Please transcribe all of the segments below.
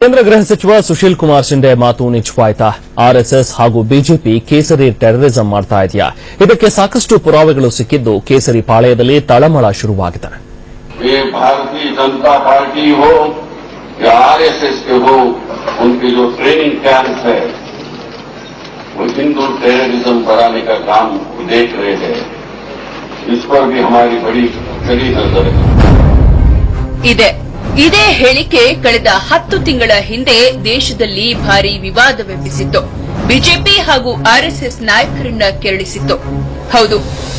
ಕೇಂದ್ರ ಗೃಹ ಸಚಿವ ಸುಶೀಲ್ ಕುಮಾರ್ ಶಿಂದೆ ಮಾತು ನಿಜವಾಯ್ತಾ? ಆರ್ಎಸ್ಎಸ್ ಹಾಗೂ ಬಿಜೆಪಿ ಕೇಸರಿ ಟೆರರಿಸಂ ಮಾಡ್ತಾ ಇದೆಯಾ? ಇದಕ್ಕೆ ಸಾಕಷ್ಟು ಪುರಾವೆಗಳು ಸಿಕ್ಕಿದ್ದು ಕೇಸರಿ ಪಾಳೆಯದಲ್ಲಿ ತಳಮಳ ಶುರುವಾಗಿದೆ. भारतीय जनता पार्टी हो या आरएसएस के हो, उनके जो ट्रेनिंग कैंप है वो हिंदू टेररिज्म बढ़ाने का काम देख रहे हैं. इस पर भी हमारी बड़ी कड़ी नजर है. ಇದೇ ಹೇಳಿಕೆ ಕಳೆದ 10 ತಿಂಗಳ ಹಿಂದೆ ದೇಶದಲ್ಲಿ ಭಾರಿ ವಿವಾದವೆಬ್ಬಿಸಿತ್ತು. ಬಿಜೆಪಿ ಹಾಗೂ ಆರ್ಎಸ್ಎಸ್ ನಾಯಕರನ್ನ ಕೆರಳಿಸಿತ್ತು. ಹೌದು,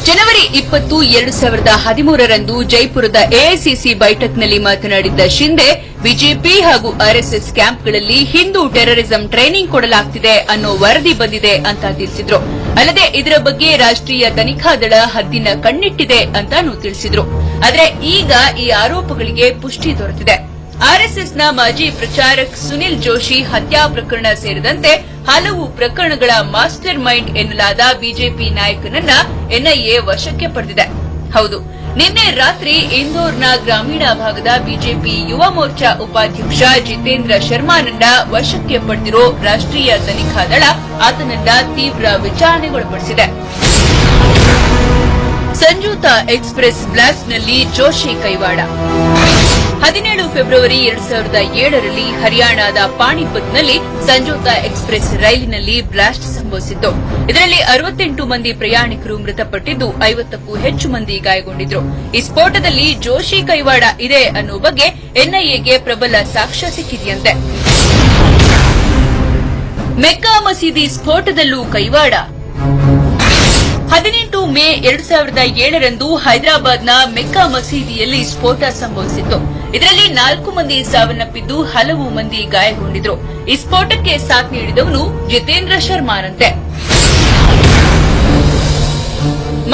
ಜನವರಿ 20, 2013ರಂದು ಜೈಪುರದ ಎಐಸಿಸಿ ಬೈಠಕ್ನಲ್ಲಿ ಮಾತನಾಡಿದ್ದ ಶಿಂದೆ, ಬಿಜೆಪಿ ಹಾಗೂ ಆರ್ಎಸ್ಎಸ್ ಕ್ಯಾಂಪ್ಗಳಲ್ಲಿ ಹಿಂದೂ ಟೆರರಿಸಂ ಟ್ರೈನಿಂಗ್ ಕೊಡಲಾಗ್ತಿದೆ ಅನ್ನೋ ವರದಿ ಬಂದಿದೆ ಅಂತ ತಿಳಿಸಿದ್ರು. ಅಲ್ಲದೆ ಇದರ ಬಗ್ಗೆ ರಾಷ್ಟ್ರೀಯ ತನಿಖಾ ದಳ ಹದ್ದಿನ ಕಣ್ಣಿಟ್ಟಿದೆ ಅಂತಾನೂ ತಿಳಿಸಿದ್ರು. ಆದರೆ ಈಗ ಈ ಆರೋಪಗಳಿಗೆ ಪುಷ್ಟಿ ದೊರೆತಿದೆ. ಆರ್ಎಸ್ಎಸ್ನ ಮಾಜಿ ಪ್ರಚಾರಕ್ ಸುನಿಲ್ ಜೋಶಿ ಹತ್ಯಾ ಪ್ರಕರಣ ಸೇರಿದಂತೆ ಹಲವು ಪ್ರಕರಣಗಳ ಮಾಸ್ಟರ್ ಮೈಂಡ್ ಎನ್ನಲಾದ ಬಿಜೆಪಿ ನಾಯಕನನ್ನ ಎನ್ಐಎ ವಶಕ್ಕೆ ಪಡೆದಿದೆ. ಹೌದು, ನಿನ್ನೆ ರಾತ್ರಿ ಇಂದೋರ್ನ ಗ್ರಾಮೀಣ ಭಾಗದ ಬಿಜೆಪಿ ಯುವ ಮೋರ್ಚಾ ಉಪಾಧ್ಯಕ್ಷ ಜಿತೇಂದ್ರ ಶರ್ಮಾನನ್ನ ವಶಕ್ಕೆ ಪಡೆದಿರೋ ರಾಷ್ಟ್ರೀಯ ತನಿಖಾ ದಳ ಆತನನ್ನ ತೀವ್ರ ವಿಚಾರಣೆಗೊಳಪಡಿಸಿದೆ. ಸಂಜೋತಾ ಎಕ್ಸ್‌ಪ್ರೆಸ್ ಬ್ಲಾಸ್ಟ್ನಲ್ಲಿ ಜೋಶಿ ಕೈವಾಡ. 17 ಫೆಬ್ರವರಿ 2007ರಲ್ಲಿ ಹರಿಯಾಣದ ಪಾಣಿಪತ್ನಲ್ಲಿ ಸಂಜೋತಾ ಎಕ್ಸ್‌ಪ್ರೆಸ್ ರೈಲಿನಲ್ಲಿ ಬ್ಲಾಸ್ಟ್ ಸಂಭವಿಸಿತ್ತು. ಇದರಲ್ಲಿ 68 ಮಂದಿ ಪ್ರಯಾಣಿಕರು ಮೃತಪಟ್ಟಿದ್ದು 50ಕ್ಕೂ ಹೆಚ್ಚು ಮಂದಿ ಗಾಯಗೊಂಡಿದ್ರು. ಈ ಸ್ಫೋಟದಲ್ಲಿ ಜೋಶಿ ಕೈವಾಡ ಇದೆ ಅನ್ನೋ ಬಗ್ಗೆ ಎನ್ಐಎಗೆ ಪ್ರಬಲ ಸಾಕ್ಷ್ಯ ಸಿಕ್ಕಿದೆಯಂತೆ. ಮೆಕ್ಕಾ ಮಸೀದಿ ಸ್ಫೋಟದಲ್ಲೂ ಕೈವಾಡ. 18 ಮೇ 2007ರಂದು ಹೈದರಾಬಾದ್ನ ಮೆಕ್ಕಾ ಮಸೀದಿಯಲ್ಲಿ ಸ್ಫೋಟ ಸಂಭವಿಸಿತ್ತು. ಇದರಲ್ಲಿ 4 ಮಂದಿ ಸಾವನ್ನಪ್ಪಿದ್ದು ಹಲವು ಮಂದಿ ಗಾಯಗೊಂಡಿದ್ರು. ಈ ಸ್ಫೋಟಕ್ಕೆ ಸಾಥ್ ನೀಡಿದವನು ಜಿತೇಂದ್ರ ಶರ್ಮಾನಂತೆ.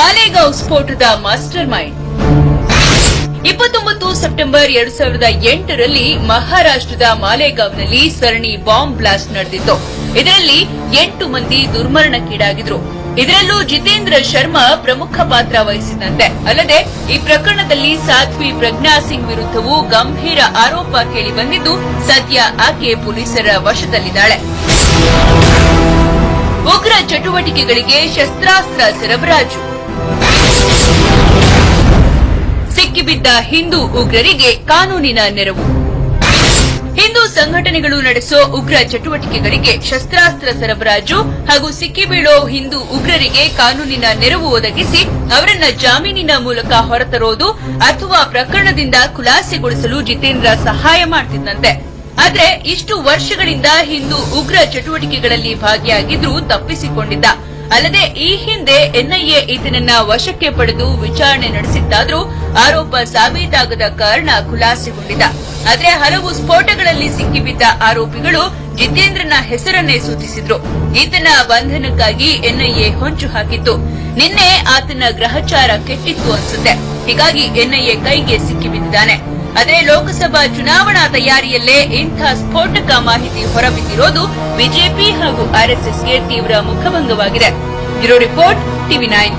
ಮಾಲೇಗಾಂವ್ ಸ್ಫೋಟದ ಮಾಸ್ಟರ್ ಮೈಂಡ್. 29 ಸೆಪ್ಟೆಂಬರ್ 2008ರಲ್ಲಿ ಮಹಾರಾಷ್ಟ್ರದ ಮಾಲೇಗಾಂವ್ನಲ್ಲಿ ಸರಣಿ ಬಾಂಬ್ ಬ್ಲಾಸ್ಟ್ ನಡೆದಿತ್ತು. ಇದರಲ್ಲಿ 8 ಮಂದಿ ದುರ್ಮರಣಕ್ಕೀಡಾಗಿದ್ರು. ಇದರಲ್ಲೂ ಜಿತೇಂದ್ರ ಶರ್ಮಾ ಪ್ರಮುಖ ಪಾತ್ರ ವಹಿಸಿದಂತೆ. ಅಲ್ಲದೆ ಈ ಪ್ರಕರಣದಲ್ಲಿ ಸಾಧ್ವಿ ಪ್ರಜ್ಞಾ ಸಿಂಗ್ ವಿರುದ್ಧವೂ ಗಂಭೀರ ಆರೋಪ ಕೇಳಿಬಂದಿದ್ದು ಸದ್ಯ ಆಕೆ ಪೊಲೀಸರ ವಶದಲ್ಲಿದ್ದಾಳೆ. ಉಗ್ರ ಚಟುವಟಿಕೆಗಳಿಗೆ ಶಸ್ತ್ರಾಸ್ತ್ರ ಸರಬರಾಜು. ಸಿಕ್ಕಿಬಿದ್ದ ಹಿಂದೂ ಉಗ್ರರಿಗೆ ಕಾನೂನಿನ ನೆರವು. ಹಿಂದೂ ಸಂಘಟನೆಗಳು ನಡೆಸೋ ಉಗ್ರ ಚಟುವಟಿಕೆಗಳಿಗೆ ಶಸ್ತ್ರಾಸ್ತ್ರ ಸರಬರಾಜು ಹಾಗೂ ಸಿಕ್ಕಿಬೀಳೋ ಹಿಂದೂ ಉಗ್ರರಿಗೆ ಕಾನೂನಿನ ನೆರವು ಒದಗಿಸಿ ಅವರನ್ನ ಜಾಮೀನಿನ ಮೂಲಕ ಹೊರತರೋದು ಅಥವಾ ಪ್ರಕರಣದಿಂದ ಖುಲಾಸೆಗೊಳಿಸಲು ಜಿತೇಂದ್ರ ಸಹಾಯ ಮಾಡುತ್ತಿದ್ದಂತೆ. ಆದ್ರೆ ಇಷ್ಟು ವರ್ಷಗಳಿಂದ ಹಿಂದೂ ಉಗ್ರ ಚಟುವಟಿಕೆಗಳಲ್ಲಿ ಭಾಗಿಯಾಗಿದ್ರೂ ತಪ್ಪಿಸಿಕೊಂಡಿದ್ದ. ಅಲ್ಲದೆ ಈ ಹಿಂದೆ ಎನ್ಐಎ ಈತನನ್ನ ವಶಕ್ಕೆ ಪಡೆದು ವಿಚಾರಣೆ ನಡೆಸಿದ್ದಾದ್ರೂ ಆರೋಪ ಸಾಬೀತಾಗದ ಕಾರಣ ಖುಲಾಸೆಗೊಂಡಿದ್ದ. ಆದರೆ ಹಲವು ಸ್ಫೋಟಗಳಲ್ಲಿ ಸಿಕ್ಕಿಬಿದ್ದ ಆರೋಪಿಗಳು ಜಿತೇಂದ್ರನ ಹೆಸರನ್ನೇ ಸೂಚಿಸಿದ್ರು. ಈತನ ಬಂಧನಕ್ಕಾಗಿ ಎನ್ಐಎ ಹೊಂಚು ಹಾಕಿತ್ತು. ನಿನ್ನೆ ಆತನ ಗ್ರಹಚಾರ ಕೆಟ್ಟಿತ್ತು ಅನ್ಸುತ್ತೆ. ಹೀಗಾಗಿ ಎನ್ಐಎ ಕೈಗೆ ಸಿಕ್ಕಿಬಿದ್ದಿದ್ದಾನೆ. ಆದರೆ ಲೋಕಸಭಾ ಚುನಾವಣಾ ತಯಾರಿಯಲ್ಲೇ ಇಂಥ ಸ್ಫೋಟಕ ಮಾಹಿತಿ ಹೊರಬಿದ್ದಿರೋದು ಬಿಜೆಪಿ ಹಾಗೂ ಆರ್ಎಸ್ಎಸ್ಗೆ ತೀವ್ರ ಮುಖಭಂಗವಾಗಿದೆ. Bureau report, TV9.